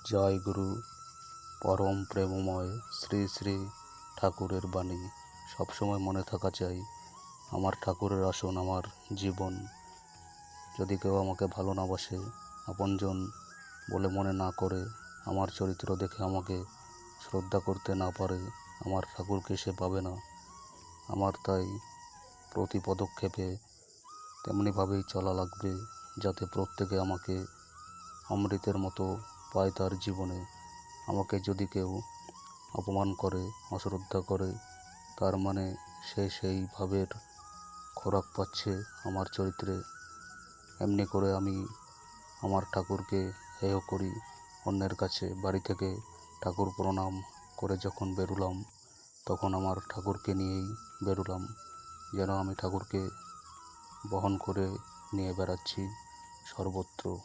জয় গুরু পরম প্রেমময় শ্রী শ্রী ঠাকুরের বাণী সবসময় মনে থাকা চাই। আমার ঠাকুরের আসন আমার জীবন। যদি কেউ আমাকে ভালো না বাসে, আপনজন বলে মনে না করে, আমার চরিত্র দেখে আমাকে শ্রদ্ধা করতে না পারে, আমার ঠাকুরকে সে পাবে না। আমার তাই প্রতি পদক্ষেপে তেমনিভাবেই চলা লাগবে, যাতে প্রত্যেকে আমাকে অমৃতের মতো পায় তার জীবনে। আমাকে যদি কেউ অপমান করে, অশ্রদ্ধা করে, তার মানে সে সেই ভাবের খোরাক পাচ্ছে আমার চরিত্রে। এমনি করে আমি আমার ঠাকুরকে হেয় করি অন্যের কাছে। বাড়ি থেকে ঠাকুর প্রণাম করে যখন বেরুলাম, তখন আমার ঠাকুরকে নিয়েই বেরুলাম, যেন আমি ঠাকুরকে বহন করে নিয়ে বেড়াচ্ছি সর্বত্র।